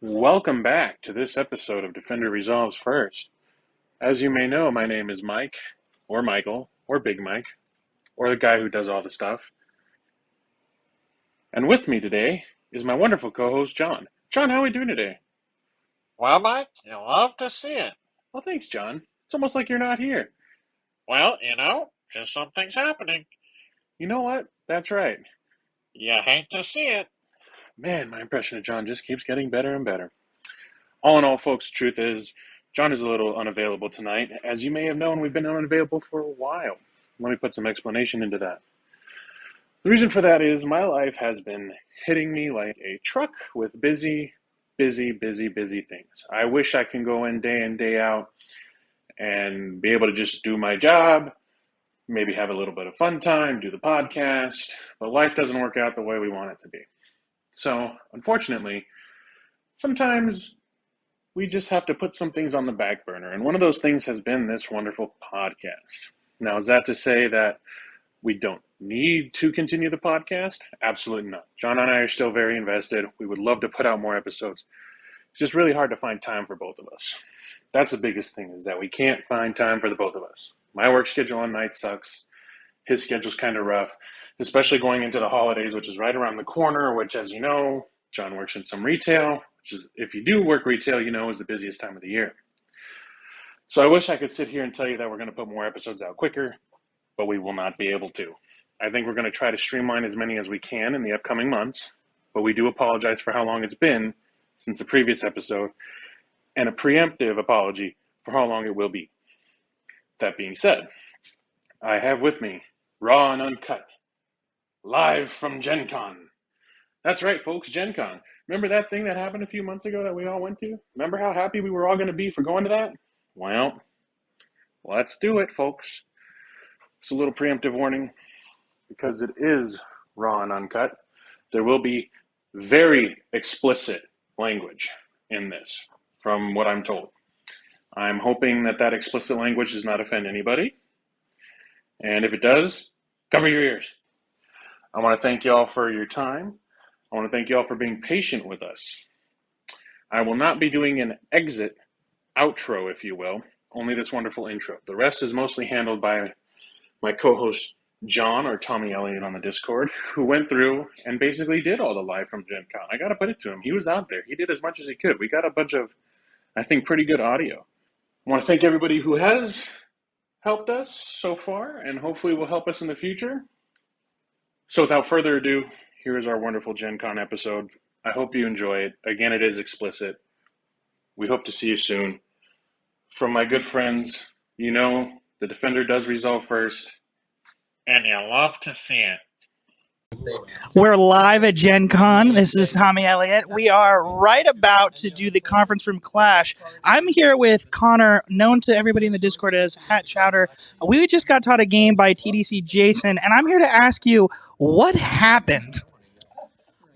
Welcome back to this episode of Defender Resolves First. As you may know, my name is Mike, or Michael, or Big Mike, or the guy who does all the stuff. And with me today is my wonderful co-host, John. John, how are we doing today? Well, Mike, you love to see it. Well, thanks, John. It's almost like you're not here. Well, just something's happening. You know what? That's right. You hate to see it. Man, my impression of John just keeps getting better and better. All in all, folks, the truth is, John is a little unavailable tonight. As you may have known, we've been unavailable for a while. Let me put some explanation into that. The reason for that is my life has been hitting me like a truck with busy things. I wish I can go in day out and be able to just do my job, maybe have a little bit of fun time, do the podcast, but life doesn't work out the way we want it to be. So, unfortunately, sometimes we just have to put some things on the back burner, and one of those things has been this wonderful podcast. Now, is that to say that we don't need to continue the podcast? Absolutely not. John and I are still very invested. We would love to put out more episodes. It's just really hard to find time for both of us. That's the biggest thing, is that we can't find time for the both of us. My work schedule on night sucks. His schedule's kind of rough, especially going into the holidays, which is right around the corner, which, as you know, John works in some retail, which is, if you do work retail, you know is the busiest time of the year. So I wish I could sit here and tell you that we're going to put more episodes out quicker, but we will not be able to. I think we're going to try to streamline as many as we can in the upcoming months, but we do apologize for how long it's been since the previous episode, and a preemptive apology for how long it will be. That being said, I have with me, raw and uncut, live from GenCon. That's right, folks, GenCon. Remember that thing that happened a few months ago that we all went to? Remember how happy we were all going to be for going to that? Well, let's do it, folks. It's a little preemptive warning, because it is raw and uncut. There will be very explicit language in this, from what I'm told. I'm hoping that explicit language does not offend anybody. And if it does, cover your ears. I want to thank you all for your time. I want to thank you all for being patient with us. I will not be doing an exit outro, if you will, only this wonderful intro. The rest is mostly handled by my co-host, John, or Tommy Elliott on the Discord, who went through and basically did all the live from Gen Con. I got to put it to him. He was out there. He did as much as he could. We got a bunch of, I think, pretty good audio. I want to thank everybody who has helped us so far and hopefully will help us in the future. So without further ado, here is our wonderful Gen Con episode. I hope you enjoy it. Again, it is explicit. We hope to see you soon. From my good friends, you know, the Defender does resolve first. And you love to see it. We're live at GenCon. This is Tommy Elliott. We are right about to do the conference room clash. I'm here with Connor, known to everybody in the Discord as Hat Chowder. We just got taught a game by TDC Jason, and I'm here to ask you, what happened?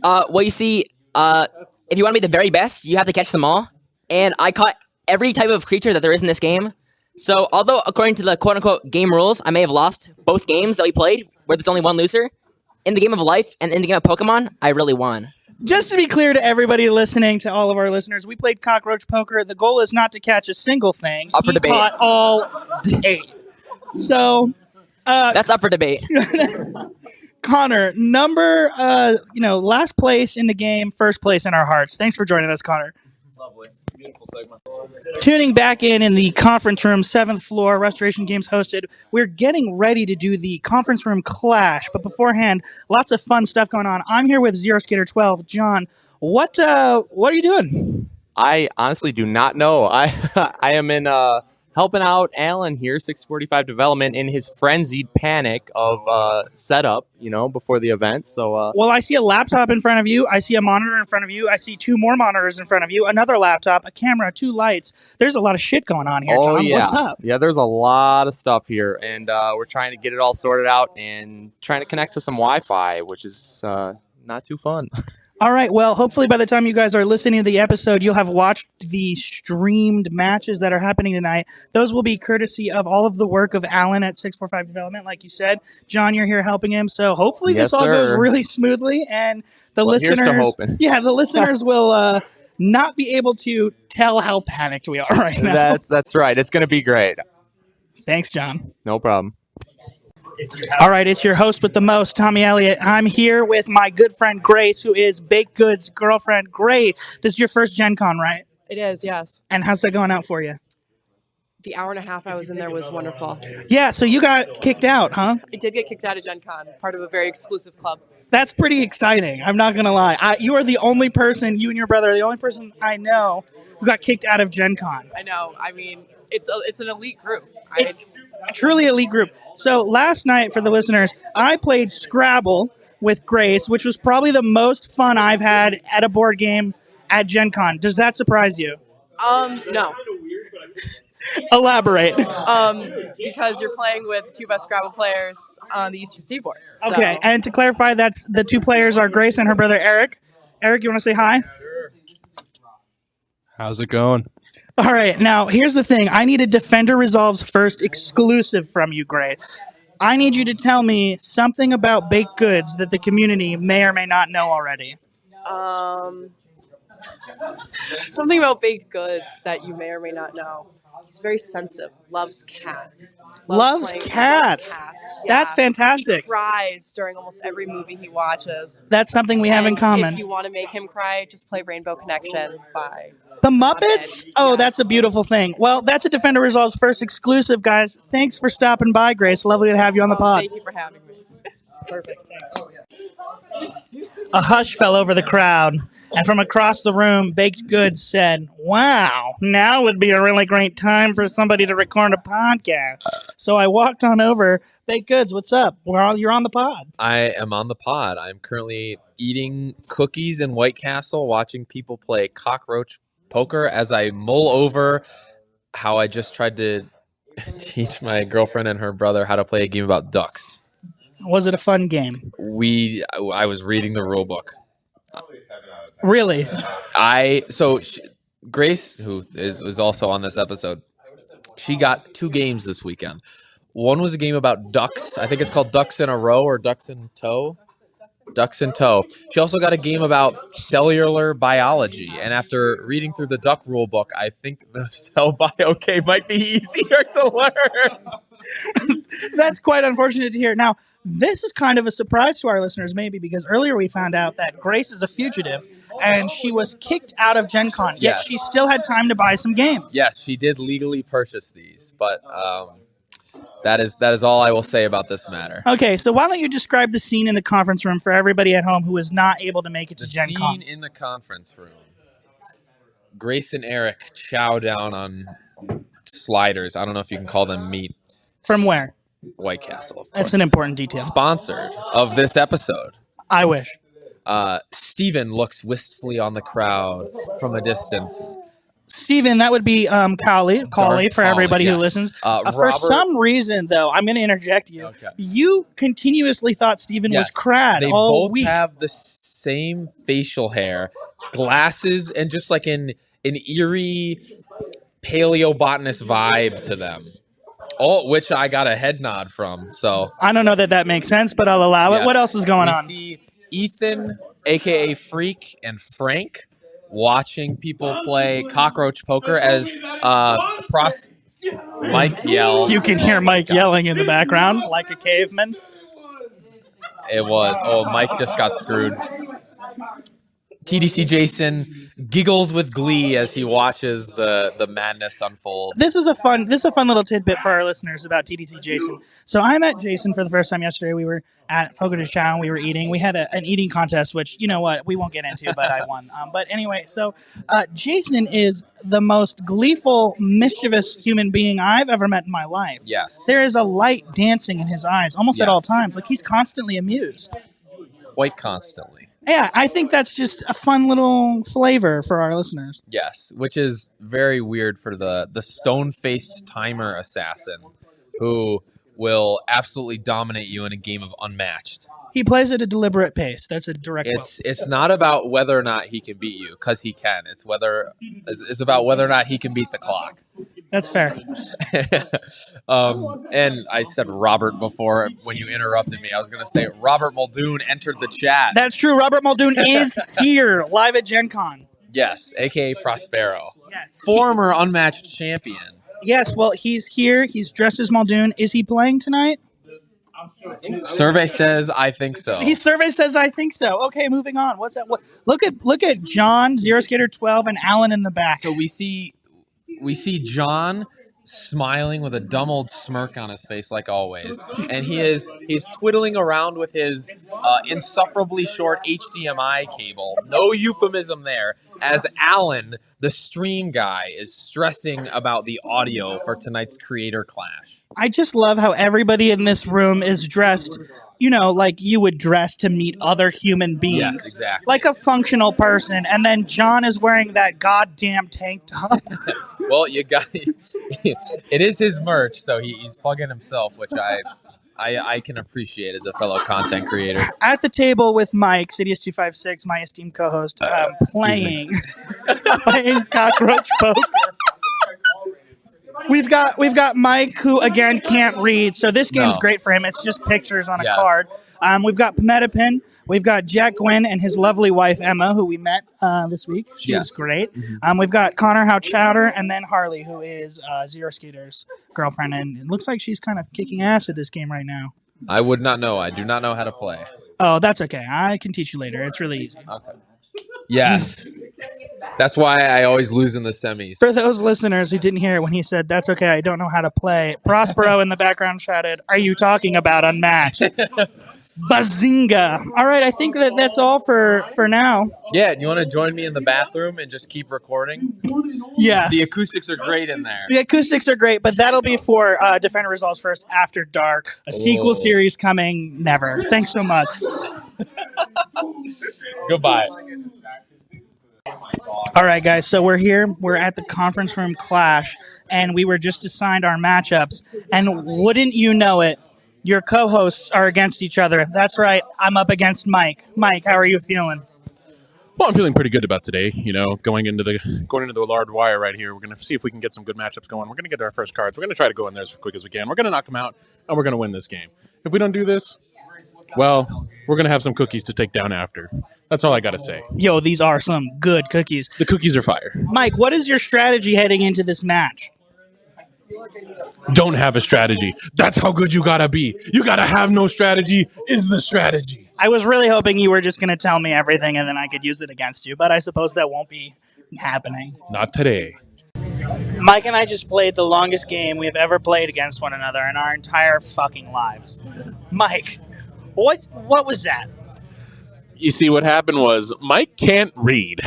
Well, you see, if you want to be the very best, you have to catch them all. And I caught every type of creature that there is in this game. So, although according to the quote-unquote game rules, I may have lost both games that we played, where there's only one loser, in the game of life and in the game of Pokemon, I really won. Just to be clear to everybody listening, to all of our listeners, we played cockroach poker. The goal is not to catch a single thing. Up for debate. Caught all 8. So, that's up for debate. Connor, last place in the game, first place in our hearts. Thanks for joining us, Connor. Lovely. Beautiful segment. Tuning back in the conference room, 7th floor, Restoration Games hosted. We're getting ready to do the conference room clash, but beforehand, lots of fun stuff going on. I'm here with Zero Skater 12. John, what are you doing? I honestly do not know. I am in helping out Alan here, 645 Development, in his frenzied panic of setup, before the event. So, well, I see a laptop in front of you. I see a monitor in front of you. I see 2 more monitors in front of you. Another laptop, a camera, 2 lights. There's a lot of shit going on here, John. Yeah. What's up? Yeah, there's a lot of stuff here, and we're trying to get it all sorted out and trying to connect to some Wi-Fi, which is not too fun. All right, well, hopefully by the time you guys are listening to the episode, you'll have watched the streamed matches that are happening tonight. Those will be courtesy of all of the work of Alan at 645 Development, like you said. John, you're here helping him, so hopefully this all goes really smoothly, and the listeners, here's to hoping. Yeah, the listeners will not be able to tell how panicked we are right now. That's right. It's going to be great. Thanks, John. No problem. All right, it's your host with the most, Tommy Elliott. I'm here with my good friend Grace, who is Baked Goods' girlfriend. Grace, this is your first Gen Con, right? It is, yes. And how's that going out for you? The hour and a half I was in there was wonderful. Yeah, so you got kicked out, huh? I did get kicked out of Gen Con, part of a very exclusive club. That's pretty exciting. I'm not going to lie. You are the only person, you and your brother are the only person I know who got kicked out of Gen Con. I know. I mean, it's an elite group. It's truly elite group. So last night, for the listeners, I played Scrabble with Grace, which was probably the most fun I've had at a board game at Gen Con. Does that surprise you? No. Elaborate. Because you're playing with two best Scrabble players on the Eastern Seaboard. So. Okay, and to clarify, that's the two players are Grace and her brother Eric. Eric, you want to say hi? Sure. How's it going? All right, now here's the thing. I need a Defender Resolves First exclusive from you, Grace. I need you to tell me something about baked goods that the community may or may not know already. Something about baked goods that you may or may not know. He's very sensitive. Loves cats. Loves cats. Yeah. That's fantastic. He cries during almost every movie he watches. That's something we have in common. If you want to make him cry, just play Rainbow Connection by The Muppets? Oh, that's a beautiful thing. Well, that's a Defender Resolves First exclusive, guys. Thanks for stopping by, Grace. Lovely to have you on the pod. Thank you for having me. Perfect. Thanks. A hush fell over the crowd, and from across the room, Baked Goods said, "Wow, now would be a really great time for somebody to record a podcast." So I walked on over. Baked Goods, what's up? You're on the pod. I am on the pod. I'm currently eating cookies in White Castle, watching people play cockroach poker as I mull over how I just tried to teach my girlfriend and her brother how to play a game about ducks. Was it a fun game? I was reading the rule book. Really? Grace, who was also on this episode, she got 2 games this weekend. One was a game about ducks. I think it's called Ducks in a Row or Ducks in Tow. Ducks in Tow. She also got a game about cellular biology. And after reading through the duck rule book, I think the cell bio game might be easier to learn. That's quite unfortunate to hear. Now, this is kind of a surprise to our listeners, maybe, because earlier we found out that Grace is a fugitive, and she was kicked out of Gen Con, yet Yes. she still had time to buy some games. Yes, she did legally purchase these, but that is all I will say about this matter. Okay, so why don't you describe the scene in the conference room for everybody at home who was not able to make it to The Gen Con? scene in the conference room. Grace and Eric chow down on sliders. I don't know if you can call them meat. From where? White Castle. Of That's course. an important detail. Sponsored of this episode. I wish. Steven looks wistfully on the crowd from a distance. Steven, that would be Collie for everybody who yes. listens. For Robert- some reason, though, I'm going to interject you. Okay. You continuously thought Steven was crad They all both week. have the same facial hair, glasses, and just like an eerie paleobotanist vibe to them. All which I got a head nod from. So I don't know that makes sense, but I'll allow it. yes. What else is going we on? see Ethan, aka Freak, and Frank watching people play cockroach poker as Mike yelled. You can hear Mike yelling in the background like a caveman. It was. Oh, Mike just got screwed. TDC Jason giggles with glee as he watches the madness unfold. This is a fun little tidbit for our listeners about TDC Jason. So I met Jason for the first time yesterday. We were at Fogo de Chao. We were eating. We had an eating contest, which, you know what, we won't get into, but I won. But anyway, so Jason is the most gleeful, mischievous human being I've ever met in my life. Yes. There is a light dancing in his eyes almost at all Yes. times. Like he's constantly amused. Quite constantly. Yeah, I think that's just a fun little flavor for our listeners. Yes, which is very weird for the stone-faced timer assassin who will absolutely dominate you in a game of Unmatched. He plays at a deliberate pace. That's a direct quote. It's not about whether or not he can beat you, because he can. It's about whether or not he can beat the clock. That's fair. And I said Robert before when you interrupted me. I was going to say Robert Muldoon entered the chat. That's true. Robert Muldoon is here live at Gen Con. Yes, aka Prospero. Yes. Former unmatched champion. Yes, well, he's here. He's dressed as Muldoon. Is he playing tonight? Survey says I think so. Survey says I think so. Okay, moving on. What's that? Look at John, Zero Skater 12, and Alan in the back. So we see John smiling with a dumb old smirk on his face like always, and he's twiddling around with his insufferably short HDMI cable. No euphemism there. As Alan, the stream guy, is stressing about the audio for tonight's creator clash. I just love how everybody in this room is dressed, like you would dress to meet other human beings. Yes, exactly. Like a functional person. And then John is wearing that goddamn tank top. Well, you got it is his merch, so he's plugging himself, which I can appreciate as a fellow content creator. At the table with Mike, Sidious256, my esteemed co-host, playing cockroach poker. We've got Mike, who again can't read, so this game's great for him. It's just pictures on a card. We've got Metapin. We've got Jack Gwynn and his lovely wife Emma, who we met this week. She was great. We've got Connor How Chowder, and then Harley, who is Zero Skater's girlfriend, and it looks like she's kind of kicking ass at this game right now. I would not know. I do not know how to play. Oh, that's okay. I can teach you later. It's really easy. Okay. Yes. That's why I always lose in the semis. For those listeners who didn't hear it when he said, "That's okay, I don't know how to play," Prospero in the background shouted, "Are you talking about Unmatched?" Bazinga! All right, I think that's all for now. Yeah, you want to join me in the bathroom and just keep recording? Yes. The acoustics are great in there. The acoustics are great, but that'll be for Defender Results First After Dark, a sequel series coming never. Thanks so much. Goodbye. All right, guys, so we're here. We're at the conference room clash, and we were just assigned our matchups. And wouldn't you know it, your co-hosts are against each other. That's right, I'm up against Mike. Mike, how are you feeling? Well, I'm feeling pretty good about today. Going into the large wire right here. We're going to see if we can get some good matchups going. We're going to get our first cards. We're going to try to go in there as quick as we can. We're going to knock them out, and we're going to win this game. If we don't do this, well, we're going to have some cookies to take down after. That's all I got to say. Yo, these are some good cookies. The cookies are fire. Mike, what is your strategy heading into this match? Don't have a strategy. That's how good you got to be. You got to have no strategy is the strategy. I was really hoping you were just going to tell me everything and then I could use it against you, but I suppose that won't be happening. Not today. Mike and I just played the longest game we've ever played against one another in our entire fucking lives. Mike, what was that? You see, what happened was Mike can't read.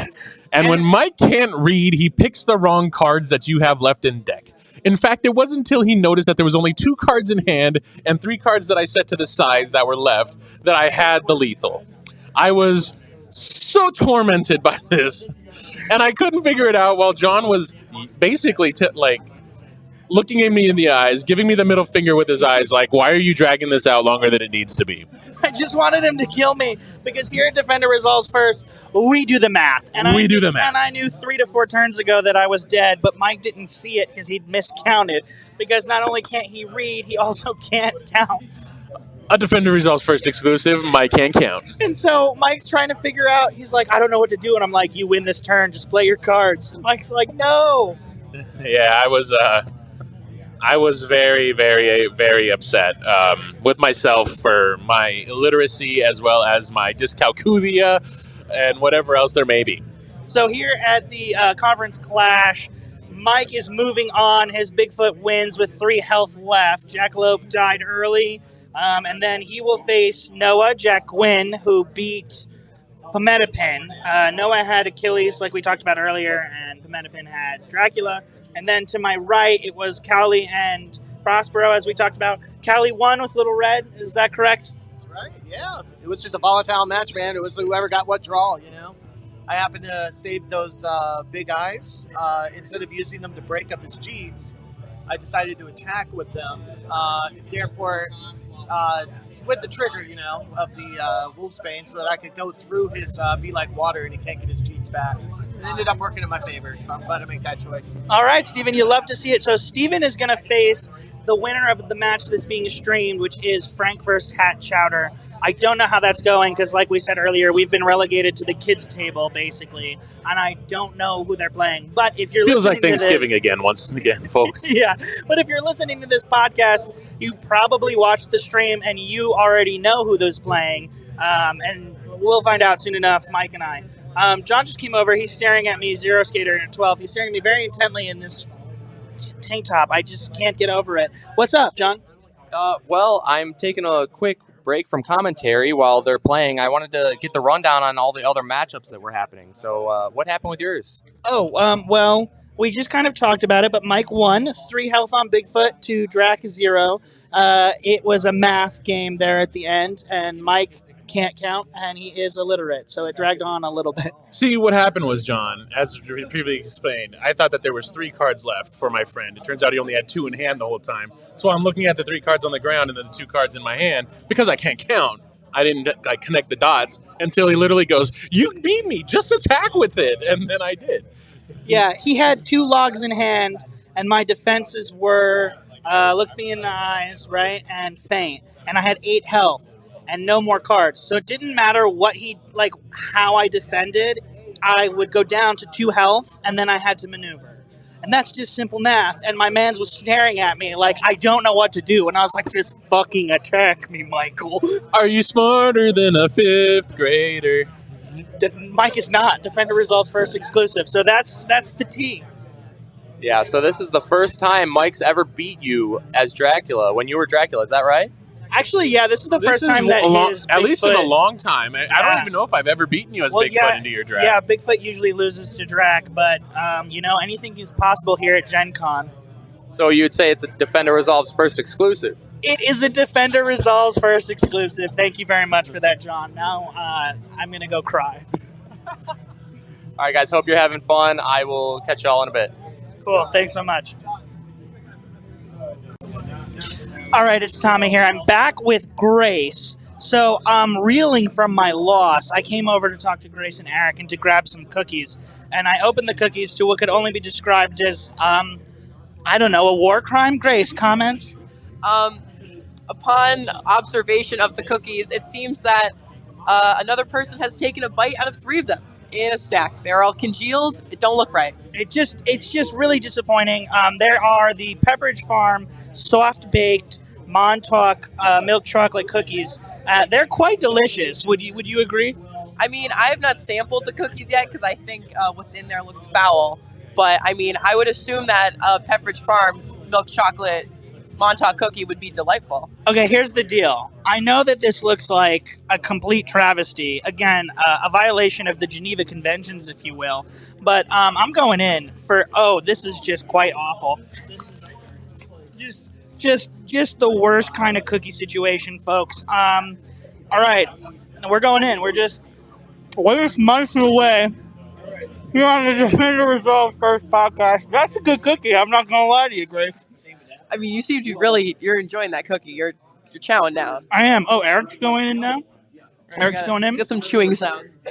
And when Mike can't read, he picks the wrong cards that you have left in deck. In fact, it wasn't until he noticed that there was only 2 cards in hand and 3 cards that I set to the side that were left that I had the lethal. I was so tormented by this, and I couldn't figure it out while John was basically looking at me in the eyes, giving me the middle finger with his eyes, like, why are you dragging this out longer than it needs to be? I just wanted him to kill me because here at Defender Results First, we do the math. And I knew 3 to 4 turns ago that I was dead, but Mike didn't see it because he'd miscounted. Because not only can't he read, he also can't count. A Defender Results First exclusive, Mike can't count. And so Mike's trying to figure out, he's like, I don't know what to do. And I'm like, you win this turn, just play your cards. And Mike's like, no. Yeah, I was very, very, very upset with myself for my illiteracy as well as my dyscalculia and whatever else there may be. So here at the conference clash, Mike is moving on. His Bigfoot wins with 3 health left. Jackalope died early. And then he will face Noah, Jack Gwynn, who beat Pometapin. Noah had Achilles, like we talked about earlier, and Pometapin had Dracula. And then to my right, it was Cowley and Prospero, as we talked about. Cowley won with Little Red. Is that correct? That's right, yeah. It was just a volatile match, man. It was whoever got what draw, I happened to save those big eyes. Instead of using them to break up his Jeets, I decided to attack with them. Therefore, with the trigger, of the Wolfsbane, so that I could go through his Be Like Water and he can't get his Jeets back. It ended up working in my favor, so I'm glad I made that choice. All right, Steven, you love to see it. So Steven is going to face the winner of the match that's being streamed, which is Frank versus Hat Chowder. I don't know how that's going because, like we said earlier, we've been relegated to the kids' table basically, and I don't know who they're playing. But if you're Feels listening like Thanksgiving to again, once again, folks. this, yeah. But if you're listening to this podcast, you probably watched the stream and you already know who those playing, and we'll find out soon enough. Mike and I. John just came over. He's staring at me, Zero Skater at 12. He's staring at me very intently in this tank top. I just can't get over it. What's up, John? Well, I'm taking a quick break from commentary while they're playing. I wanted to get the rundown on all the other matchups that were happening. So, what happened with yours? Well, we just kind of talked about it, but Mike won 3 health on Bigfoot to Drac 0. It was a math game there at the end, and Mike can't count, and he is illiterate, so it dragged on a little bit. See, what happened was, John, as previously explained, I thought that there was 3 cards left for my friend. It turns out he only had 2 in hand the whole time. So I'm looking at the 3 cards on the ground and then the 2 cards in my hand. Because I can't count, I didn't connect the dots until he literally goes, "You beat me, just attack with it." And then I did. Yeah, he had 2 logs in hand, and my defenses were look me in the eyes, right, and faint. And I had 8 health and no more cards. So it didn't matter how I defended. I would go down to 2 health, and then I had to maneuver. And that's just simple math. And my mans was staring at me like, I don't know what to do. And I was like, just fucking attack me, Michael. Are you smarter than a 5th grader? Mike is not. Defender Resolves first exclusive. So that's the T. Yeah, so this is the first time Mike's ever beat you as Dracula, when you were Dracula. Is that right? Actually, yeah, this is the first time that his at least in a Bigfoot- long time. I don't even know if I've ever beaten you as Bigfoot into your draft. Yeah, Bigfoot usually loses to Drac, but, anything is possible here at GenCon. So you would say it's a Defender Resolves first exclusive. It is a Defender Resolves first exclusive. Thank you very much for that, John. Now I'm going to go cry. All right, guys, hope you're having fun. I will catch y'all in a bit. Cool, thanks so much. All right, it's Tommy here. I'm back with Grace. So I'm reeling from my loss. I came over to talk to Grace and Eric and to grab some cookies. And I opened the cookies to what could only be described as, a war crime. Grace, comments? Upon observation of the cookies, it seems that another person has taken a bite out of 3 of them in a stack. They're all congealed. It don't look right. It's just really disappointing. There are the Pepperidge Farm soft baked Montauk milk chocolate cookies. They're quite delicious. Would you agree? I mean, I have not sampled the cookies yet because I think what's in there looks foul. But I mean, I would assume that Pepperidge Farm milk chocolate Montauk cookie would be delightful. Okay, here's the deal. I know that this looks like a complete travesty. Again, a violation of the Geneva Conventions, if you will. But I'm going in for, this is just quite awful. This is just the worst kind of cookie situation, folks. All right, we're going in. We're just months away. You're on the Defender Resolve first podcast. That's a good cookie. I'm not going to lie to you, Grace. I mean, you seem to you're enjoying that cookie. You're chowing down. I am. Oh, Eric's going in now? Eric's going in? It's got some chewing sounds.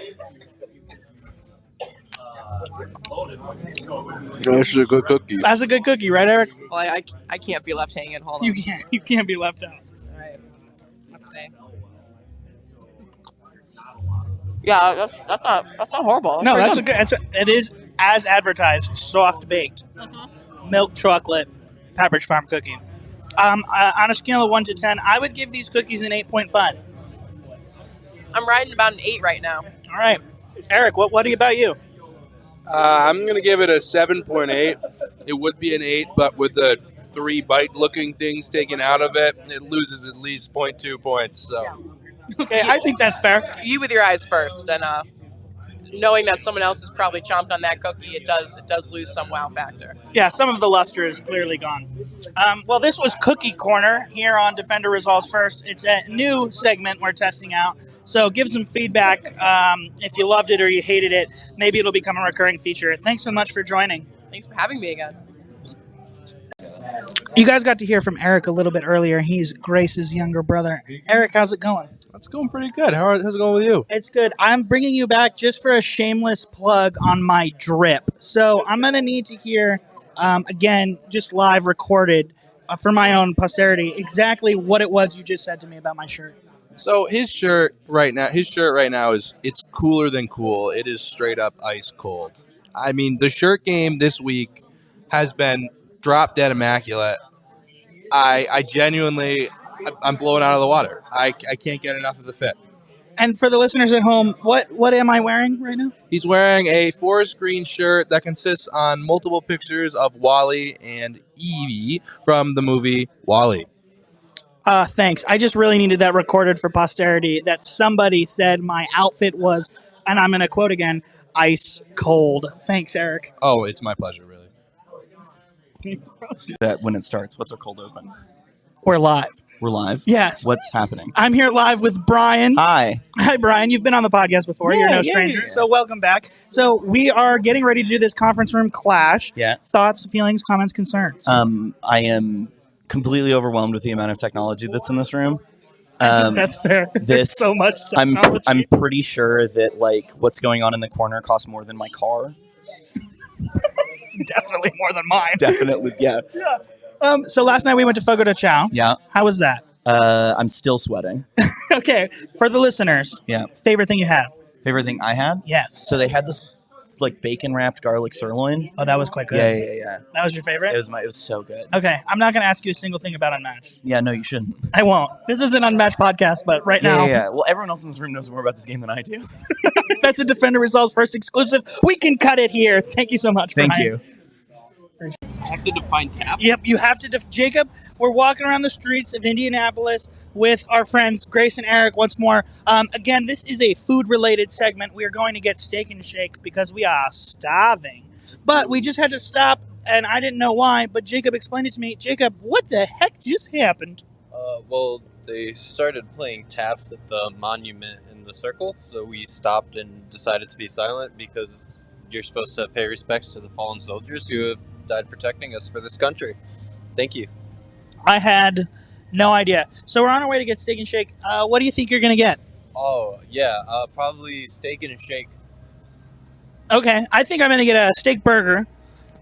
That's a good cookie. That's a good cookie, right, Eric? Well, I can't be left hanging. Hold on. You can't be left out. All right. Let's see. Yeah, that's not horrible. No, that's a good. It is as advertised, soft baked, milk chocolate, Pepperidge Farm cookie. On a scale of 1 to 10, I would give these cookies an 8.5. I'm riding about an 8 right now. All right, Eric, what about you? I'm going to give it a 7.8. It would be an 8, but with the 3 bite-looking things taken out of it, it loses at least 0.2 points. So. Okay, I think that's fair. You with your eyes first, and knowing that someone else has probably chomped on that cookie, it does lose some wow factor. Yeah, some of the luster is clearly gone. Well, this was Cookie Corner here on Defender Resolves First. It's a new segment we're testing out. So give some feedback if you loved it or you hated it. Maybe it'll become a recurring feature. Thanks so much for joining. Thanks for having me again. You guys got to hear from Eric a little bit earlier. He's Grace's younger brother. Eric, how's it going? It's going pretty good. How's it going with you? It's good. I'm bringing you back just for a shameless plug on my drip. So I'm going to need to hear, again, just live recorded for my own posterity, exactly what it was you just said to me about my shirt. So his shirt right now is it's cooler than cool. It is straight up ice cold. I mean, the shirt game this week has been drop dead immaculate. I genuinely, I'm blown out of the water. I can't get enough of the fit. And for the listeners at home, what am I wearing right now? He's wearing a forest green shirt that consists on multiple pictures of Wally and Evie from the movie Wally. Thanks. I just really needed that recorded for posterity that somebody said my outfit was, and I'm going to quote again, ice cold. Thanks, Eric. Oh, it's my pleasure, really. That when it starts, what's our cold open? We're live. We're live? Yes. What's happening? I'm here live with Brian. Hi. Hi, Brian. You've been on the podcast before. You're no stranger, so welcome back. So we are getting ready to do this conference room clash. Yeah. Thoughts, feelings, comments, concerns? I am completely overwhelmed with the amount of technology that's in this room. That's fair. There's so much technology. I'm pretty sure that like what's going on in the corner costs more than my car. It's definitely more than mine. Definitely, yeah. So last night we went to Fogo de Chao. Yeah. How was that? I'm still sweating. Okay, for the listeners, Yeah. favorite thing you had? Favorite thing I had? Yes. So they had this like bacon wrapped garlic sirloin. Oh, that was quite good. Yeah. That was your favorite? It was so good. Okay, I'm not going to ask you a single thing about Unmatched. Yeah, no, you shouldn't. I won't. This is an Unmatched podcast, but right now, Yeah. Well, everyone else in this room knows more about this game than I do. that's a Defender Results first exclusive. We can cut it here. Thank you so much, Thank Brian. you. I have to define tap. Yep, you have to. Jacob, we're walking around the streets of Indianapolis with our friends Grace and Eric once more. Again, this is a food-related segment. We are going to get Steak and Shake because we are starving. But we just had to stop, and I didn't know why, but Jacob explained it to me. Jacob, what the heck just happened? Well, they started playing taps at the monument in the circle, so we stopped and decided to be silent because you're supposed to pay respects to the fallen soldiers who have died protecting us for this country. Thank you. I had no idea. So we're on our way to get Steak and Shake. What do you think you're going to get? Oh, yeah, probably steak and a shake. Okay, I think I'm going to get a steak burger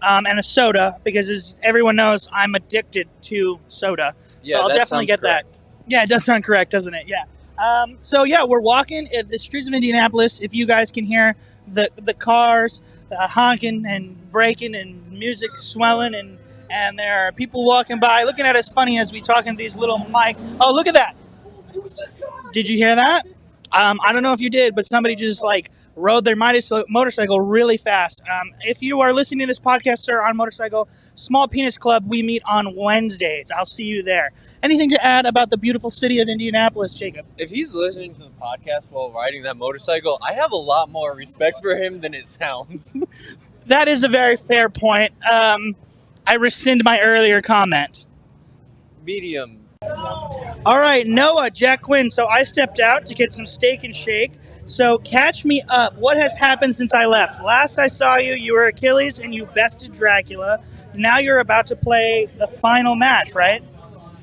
and a soda because, as everyone knows, I'm addicted to soda. Yeah, so I'll that definitely sounds get correct. that. Yeah, it does sound correct, doesn't it? Yeah. We're walking at the streets of Indianapolis. If you guys can hear the cars honking and braking and music swelling and there are people walking by looking at us funny as we talk in these little mics. Oh, look at that. Did you hear that? I don't know if you did, but somebody just like rode their motorcycle really fast. If you are listening to this podcast, sir, on motorcycle, Small Penis Club, we meet on Wednesdays. I'll see you there. Anything to add about the beautiful city of Indianapolis, Jacob? If he's listening to the podcast while riding that motorcycle, I have a lot more respect for him than it sounds. That is a very fair point. I rescind my earlier comment. Medium. All right, Noah, Jack Quinn. So I stepped out to get some Steak and Shake. So catch me up. What has happened since I left? Last I saw you, you were Achilles and you bested Dracula. Now you're about to play the final match, right?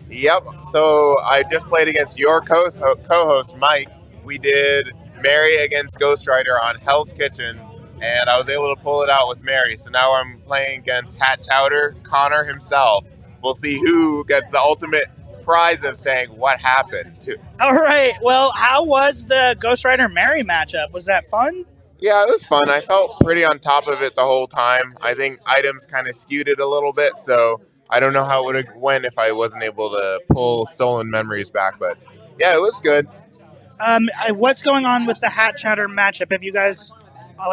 Yep. So I just played against your co-host, Mike. We did Mary against Ghost Rider on Hell's Kitchen, and I was able to pull it out with Mary. So now I'm playing against Hat Chowder, Connor himself. We'll see who gets the ultimate prize of saying what happened to. All right. Well, how was the Ghost Rider Mary matchup? Was that fun? Yeah, it was fun. I felt pretty on top of it the whole time. I think items kind of skewed it a little bit, so I don't know how it would have went if I wasn't able to pull stolen memories back. But yeah, it was good. What's going on with the Hat Chowder matchup? Have you guys,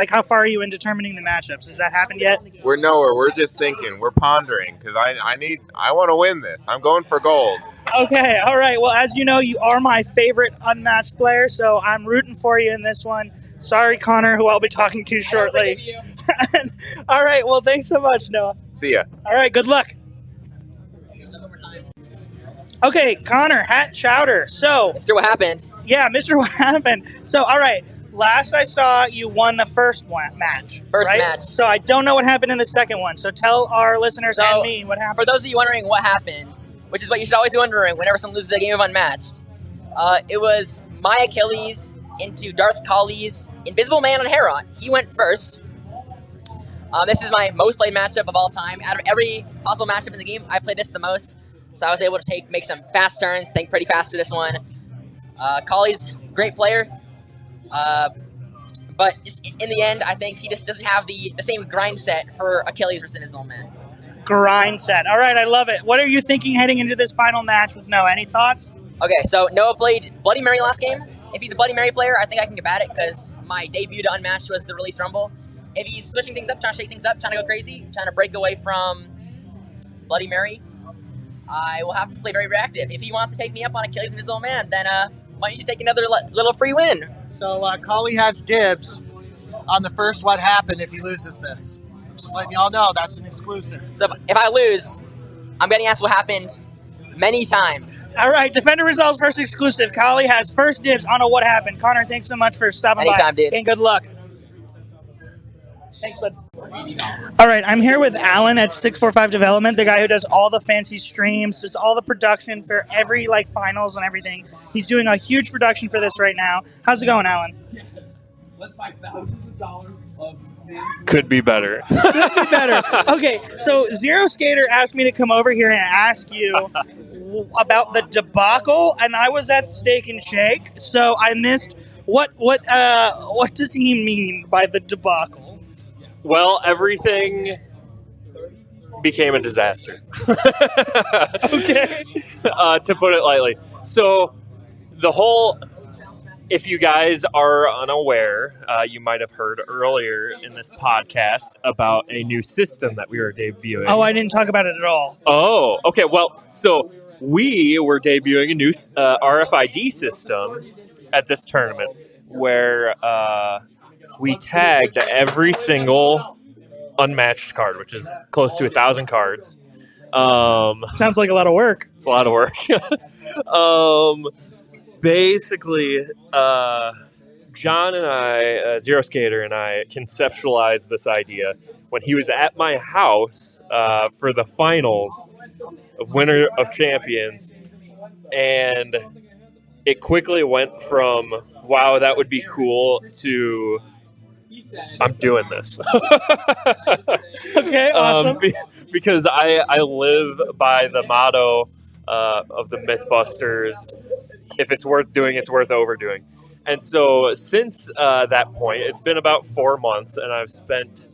how far are you in determining the matchups? Has that happened yet? We're nowhere. We're just thinking. We're pondering because I want to win this. I'm going for gold. Okay, all right. Well, as you know, you are my favorite unmatched player, so I'm rooting for you in this one. Sorry, Connor, who I'll be talking to shortly. All right, well, thanks so much, Noah. See ya. All right, good luck. Okay, Connor, Hat Chowder. So, Mr. What happened? Yeah, Mr. What happened? So, all right, last I saw, you won the first match. First right? match. So, I don't know what happened in the second one. So, tell our listeners and me what happened. For those of you wondering what happened, which is what you should always be wondering whenever someone loses a game of Unmatched, it was my Achilles into Darth Colley's Invisible Man on Heron. He went first. This is my most played matchup of all time. Out of every possible matchup in the game, I played this the most. So I was able to make some fast turns, think pretty fast for this one. Colley's a great player, but just in the end, I think he just doesn't have the same grind set for Achilles versus his own man. Grind set. All right, I love it. What are you thinking heading into this final match with Noah? Any thoughts? Okay, so Noah played Bloody Mary last game. If he's a Bloody Mary player, I think I can combat it because my debut to Unmatched was the Release Rumble. If he's switching things up, trying to shake things up, trying to go crazy, trying to break away from Bloody Mary, I will have to play very reactive. If he wants to take me up on Achilles and his old man, then why don't you take another little free win? So Coley has dibs on the first what happened if he loses this. Just letting y'all know, that's an exclusive. So if I lose, I'm getting asked what happened many times. All right, Defender Resolves first exclusive. Coley has first dibs on a what happened. Connor, thanks so much for stopping by. Anytime, dude. And good luck. Thanks, bud. All right, I'm here with Alan at 645 Development, the guy who does all the fancy streams, does all the production for every finals and everything. He's doing a huge production for this right now. How's it going, Alan? Let's buy thousands of dollars of could be better. Could be better. Okay, so Zero Skater asked me to come over here and ask you about the debacle, and I was at Steak and Shake, so I missed what does he mean by the debacle? Well, everything became a disaster. Okay. To put it lightly. So the whole, if you guys are unaware, you might have heard earlier in this podcast about a new system that we were debuting. Oh, I didn't talk about it at all. Oh, okay. Well, so we were debuting a new RFID system at this tournament where we tagged every single unmatched card, which is close to 1,000 cards. Sounds like a lot of work. It's a lot of work. Basically, John and I, Zero Skater and I, conceptualized this idea when he was at my house for the finals of Winter of Champions, and it quickly went from, wow, that would be cool, to I'm doing this. Okay, awesome. Because I live by the motto of the Mythbusters, if it's worth doing, it's worth overdoing. And so since that point, it's been about 4 months, and I've spent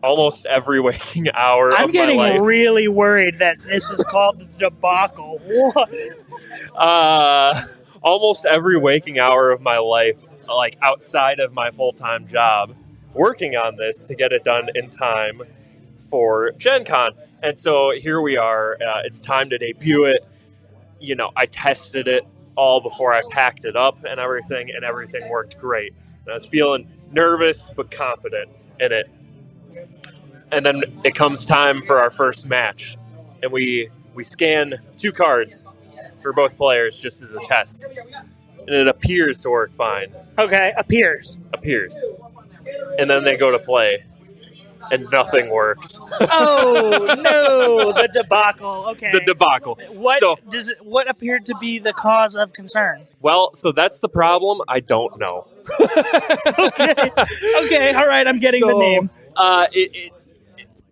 almost every waking hour I'm of my getting life. really worried that this is called the debacle. What? Almost every waking hour of my life, like outside of my full-time job, working on this to get it done in time for GenCon. And so here we are. It's time to debut it. You know, I tested it all before I packed it up and everything worked great. And I was feeling nervous but confident in it. And then it comes time for our first match, and we scan 2 cards for both players just as a test, and it appears to work fine. Okay, appears. And then they go to play, and nothing works. Oh no, the debacle. Okay, The debacle. What appeared to be the cause of concern? Well, so that's the problem. I don't know. Okay, all right, I'm getting the name.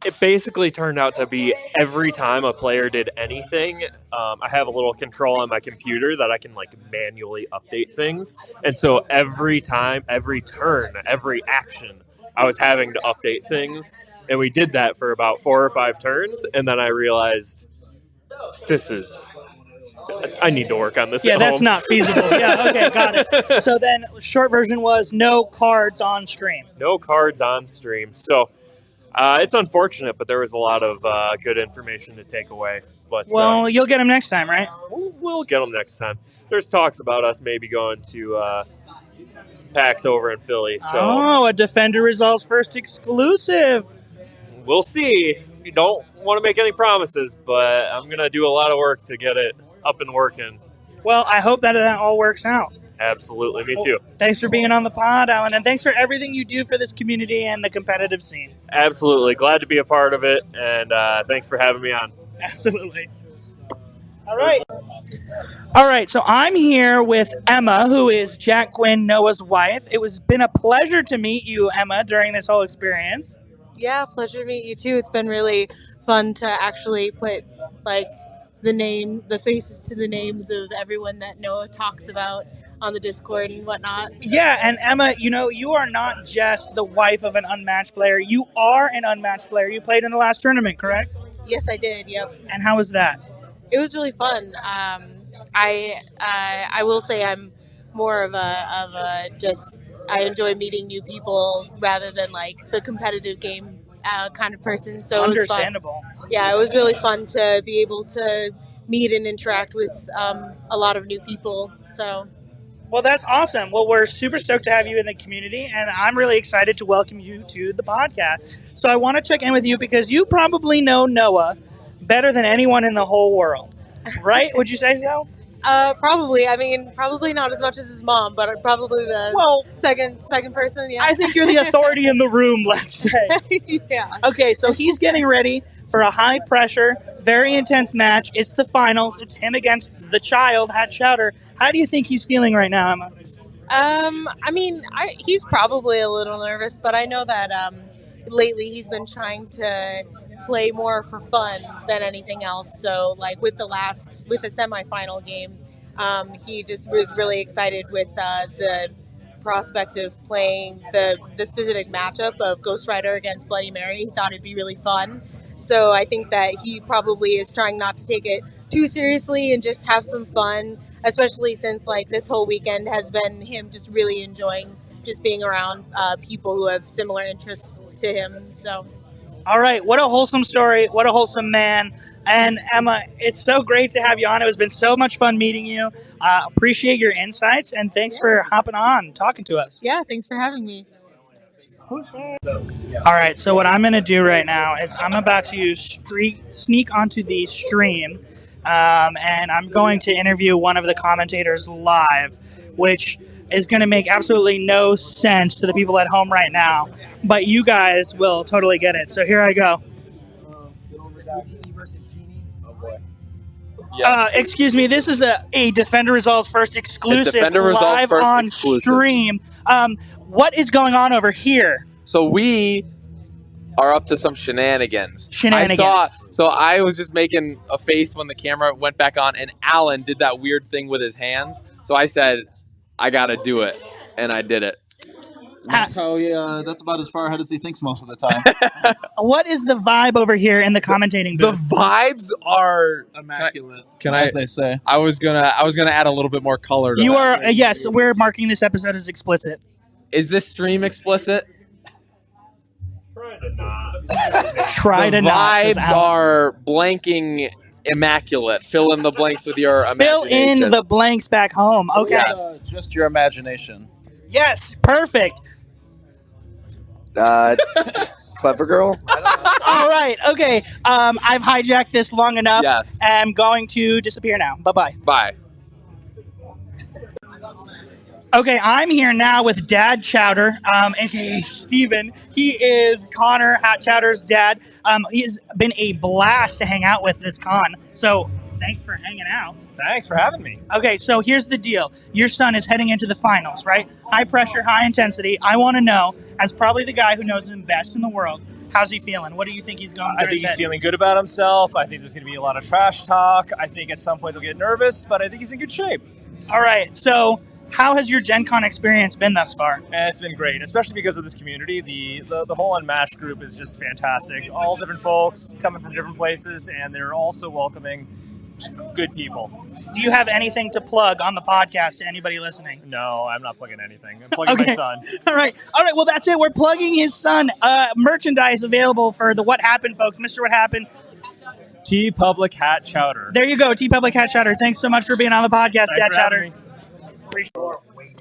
It basically turned out to be every time a player did anything, I have a little control on my computer that I can manually update things. And so every time, every turn, every action, I was having to update things. And we did that for about 4 or 5 turns. And then I realized I need to work on this. Yeah, at that's home. not feasible. Yeah, okay, got it. So then, short version was no cards on stream. No cards on stream. So it's unfortunate, but there was a lot of good information to take away. But Well, you'll get them next time, right? we'll get them next time. There's talks about us maybe going to PAX over in Philly. So a Defender Resolves first exclusive. we'll see. You don't want to make any promises, but I'm going to do a lot of work to get it up and working. Well, I hope that all works out. Absolutely. Me too. Thanks for being on the pod, Alan, and thanks for everything you do for this community and the competitive scene. Absolutely. Glad to be a part of it, and thanks for having me on. Absolutely. All right. All right, so I'm here with Emma, who is Jack Quinn, Noah's wife. It was been a pleasure to meet you, Emma, during this whole experience. Yeah, pleasure to meet you too. It's been really fun to actually put the faces to the names of everyone that Noah talks about on the Discord and whatnot. Yeah, and Emma, you are not just the wife of an unmatched player. You are an unmatched player. You played in the last tournament, correct? Yes, I did. Yep. And how was that? It was really fun. I will say I'm more of a just I enjoy meeting new people rather than like the competitive game kind of person. So it was fun. Understandable. Yeah, it was really fun to be able to meet and interact with a lot of new people. So. Well, that's awesome. Well, we're super stoked to have you in the community, and I'm really excited to welcome you to the podcast. So I want to check in with you because you probably know Noah better than anyone in the whole world, right? Would you say so? Probably. I mean, probably not as much as his mom, but probably the second person. Yeah. I think you're the authority in the room, let's say. Yeah. Okay, so he's getting ready for a high pressure, very intense match. It's the finals. It's him against the child, Hat Chowder. How do you think he's feeling right now, Emma? I mean, he's probably a little nervous, but I know that lately he's been trying to play more for fun than anything else. So, like with the semifinal game, he just was really excited with the prospect of playing the specific matchup of Ghost Rider against Bloody Mary. He thought it'd be really fun. So I think that he probably is trying not to take it too seriously and just have some fun, especially since like this whole weekend has been him just really enjoying just being around people who have similar interests to him. So. All right, what a wholesome story. What a wholesome man. And Emma, it's so great to have you on. It has been so much fun meeting you. Appreciate your insights, and thanks for hopping on, talking to us. Yeah, thanks for having me. All right, so what I'm going to do right now is I'm about to sneak onto the stream, and I'm going to interview one of the commentators live, which is going to make absolutely no sense to the people at home right now, but you guys will totally get it. So here I go. Excuse me, this is a Defender Results First exclusive Defender Results live First on exclusive. stream. What is going on over here? So we are up to some shenanigans. So I was just making a face when the camera went back on, and Alan did that weird thing with his hands. So I said, I got to do it. And I did it. That's how that's about as far ahead as he thinks most of the time. What is the vibe over here in the commentating booth? The vibes are immaculate, as they say. I was gonna add a little bit more color to You that. are yes, we're marking this episode as explicit. Is this stream explicit? Try to the not. says vibes Alan. are blanking immaculate. Fill in the blanks with your Fill imagination. in the blanks back home. Okay. Yes. Just your imagination. Yes, perfect. Clever girl. All right. Okay. I've hijacked this long enough. Yes. I'm going to disappear now. Bye-bye. Bye. Okay, I'm here now with Dad Chowder, aka Steven. He is Connor Hat Chowder's dad. He's been a blast to hang out with this con. So thanks for hanging out. Thanks for having me. Okay, so here's the deal. Your son is heading into the finals, right? High pressure, high intensity. I want to know, as probably the guy who knows him best in the world, how's he feeling? What do you think he's going through? I think he's feeling good about himself. I think there's going to be a lot of trash talk. I think at some point he'll get nervous, but I think he's in good shape. All right, so how has your Gen Con experience been thus far? And it's been great, especially because of this community. The whole Unmatched group is just fantastic. All different folks coming from different places, and they're also welcoming just good people. Do you have anything to plug on the podcast to anybody listening? No, I'm not plugging anything. I'm plugging my son. All right. Well, that's it. We're plugging his son. Merchandise available for the What Happened folks. Mr. What Happened. T Public Hat Chowder. There you go. T Public Hat Chowder. Thanks so much for being on the podcast, Thanks Dad for Chowder. having me.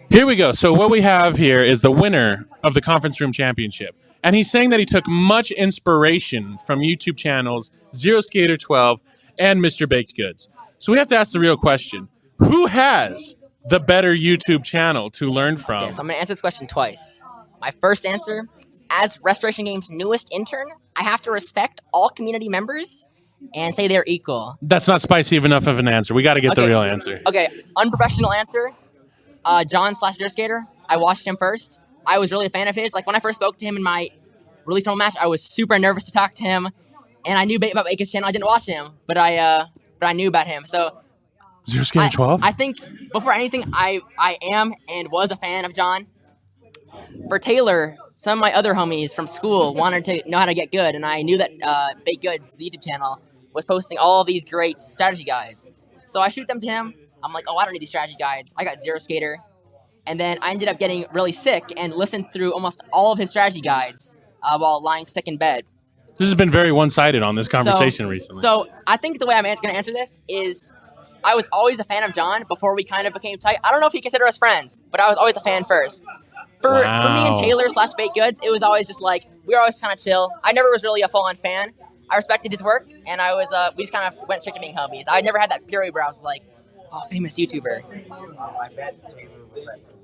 Here we go. So what we have here is the winner of the Conference Room Championship. And he's saying that he took much inspiration from YouTube channels Zero Skater 12 and Mr. Baked Goods. So we have to ask the real question. Who has the better YouTube channel to learn from? Okay, so I'm going to answer this question twice. My first answer, as Restoration Games' newest intern, I have to respect all community members and say they're equal. That's not spicy enough of an answer. We got to get the real answer. Okay, unprofessional answer. John/Zero Skater. I watched him first. I was really a fan of his. Like when I first spoke to him in my release normal match, I was super nervous to talk to him, and I knew about Baker's channel. I didn't watch him, but I but I knew about him. So Zero Skater 12? I think before anything, I am and was a fan of John. For Taylor, some of my other homies from school wanted to know how to get good, and I knew that Baked Goods, the YouTube channel, was posting all these great strategy guides. So I shoot them to him. I'm like, oh, I don't need these strategy guides. I got Zero Skater. And then I ended up getting really sick and listened through almost all of his strategy guides while lying sick in bed. This has been very one-sided on this conversation recently. So I think the way I'm going to answer this is I was always a fan of John before we kind of became tight. I don't know if he considered us friends, but I was always a fan first. For me and Taylor / Baked Goods, it was always just like, we were always kind of chill. I never was really a full-on fan. I respected his work, and I was we just kind of went straight to being homies. I never had that period where I was like, oh, famous YouTuber. I bet Taylor regrets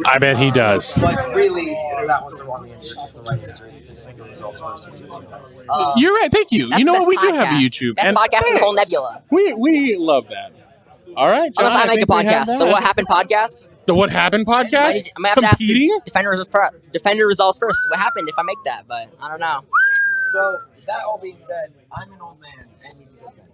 I bet he does. But really, that was the wrong answer. Just the right answer is the finger results first. You're right. Thank you. That's You know the what? We best do have a podcast. YouTube. Best podcast in the whole nebula. We love that. All right, John, Unless I make a think we have podcast. that. The What Happened podcast. The What Happened podcast? I might have to ask Competing? the Defender results first. What happened if I make that? But I don't know. So, that all being said, I'm an old man and need to go bed.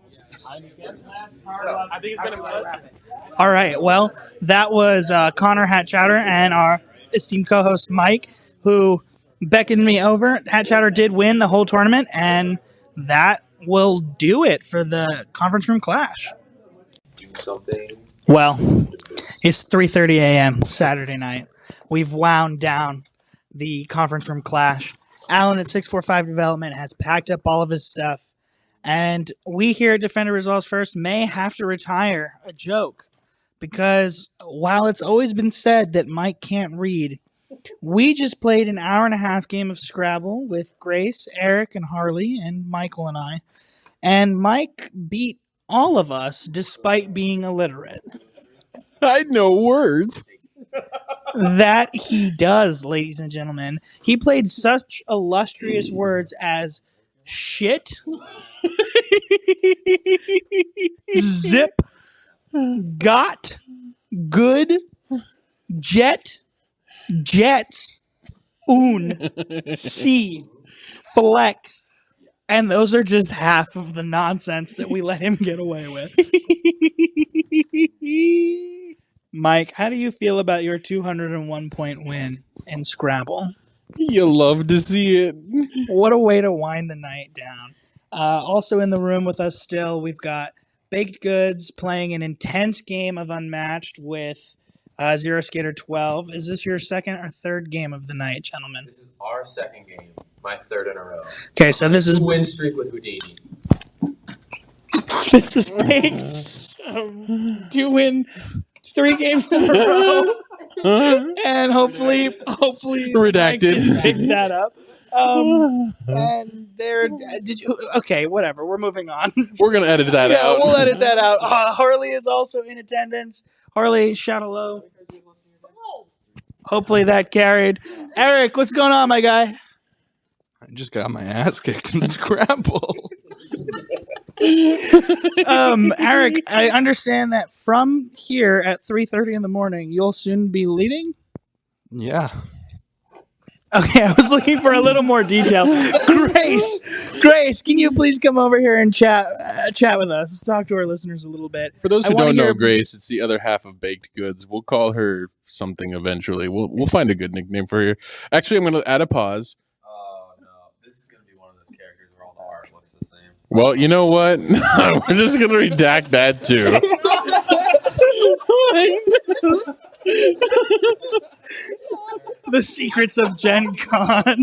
So, I think it's going to wrap it. All right. Well, that was Connor Hatchowder and our esteemed co-host Mike, who beckoned me over. Hatchowder did win the whole tournament, and that will do it for the Conference Room Clash. Do something. Well, it's 3:30 a.m. Saturday night. We've wound down the Conference Room Clash. Alan at 645 Development has packed up all of his stuff, and we here at Defender Results First may have to retire a joke. Because while it's always been said that Mike can't read, we just played an hour-and-a-half game of Scrabble with Grace, Eric, and Harley, and Michael and I. And Mike beat all of us despite being illiterate. I know words. That he does, ladies and gentlemen. He played such illustrious words as shit, zip, got, good, jet, jets, see, flex. And those are just half of the nonsense that we let him get away with. Mike, how do you feel about your 201-point win in Scrabble? You love to see it. What a way to wind the night down. Also in the room with us still, we've got Baked Goods playing an intense game of Unmatched with Zero Skater 12. Is this your second or third game of the night, gentlemen? This is our second game. My third in a row. Okay, so this is... Win streak with Houdini. This is Baked's to win 3 games in a row. And hopefully Redacted. Mike can pick that up. And there, did you? Okay, whatever. We're moving on. We're gonna edit that out. We'll edit that out. Harley is also in attendance. Harley, shout hello. Hopefully that carried. Eric, what's going on, my guy? I just got my ass kicked in Scrabble. Eric, I understand that from here at 3:30 in the morning, you'll soon be leaving. Yeah. Okay, I was looking for a little more detail. Grace, can you please come over here and chat with us? Let's talk to our listeners a little bit. For those I who wanna don't know hear- Grace, it's the other half of Baked Goods. We'll call her something eventually. We'll find a good nickname for her. Actually, I'm going to add a pause. Oh, no. This is going to be one of those characters where all the art looks the same. Well, you know what? We're just going to redact that too. The secrets of GenCon.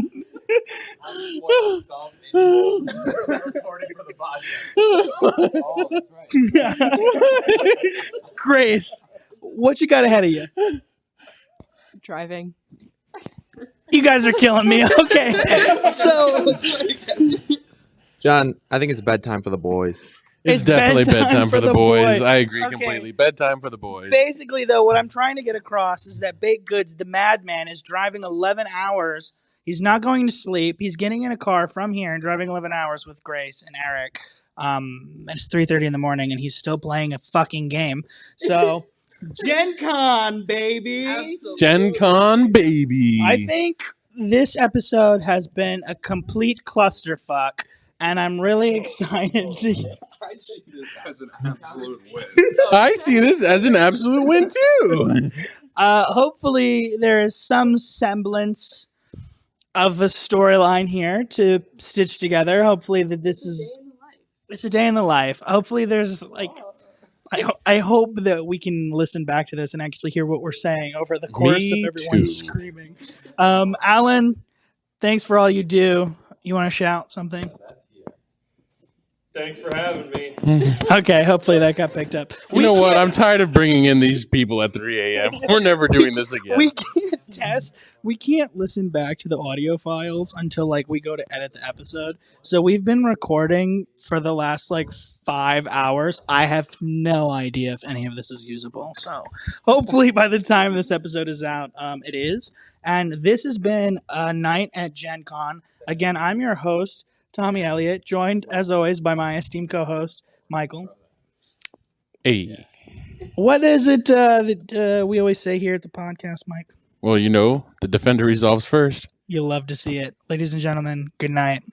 Grace, what you got ahead of you? Driving. You guys are killing me. Okay, so John, I think it's bedtime for the boys. It's definitely bedtime for the boys. I agree completely. Bedtime for the boys. basically, though, what I'm trying to get across is that Baked Goods, the madman, is driving 11 hours. He's not going to sleep. He's getting in a car from here and driving 11 hours with Grace and Eric. And it's 3:30 in the morning, and he's still playing a fucking game. So, GenCon, baby. GenCon, baby. I think this episode has been a complete clusterfuck, and I'm really excited to. I see this as an absolute win. I see this as an absolute win too. Hopefully, there is some semblance of a storyline here to stitch together. Hopefully, that it's a day in the life. Hopefully, there's like. I hope that we can listen back to this and actually hear what we're saying over the course Me of everyone too. screaming. Alan, thanks for all you do. You want to shout something? Thanks for having me. Okay, hopefully that got picked up. You know what? I'm tired of bringing in these people at 3 a.m. We're never doing this again. We can't test. We can't listen back to the audio files until like we go to edit the episode. So we've been recording for the last like 5 hours. I have no idea if any of this is usable. So hopefully by the time this episode is out, it is. And this has been a night at GenCon. Again, I'm your host, Tommy Elliott, joined as always by my esteemed co-host, Michael. Hey. What is it that we always say here at the podcast, Mike? Well, you know, the defender resolves first. You'll love to see it. Ladies and gentlemen, good night.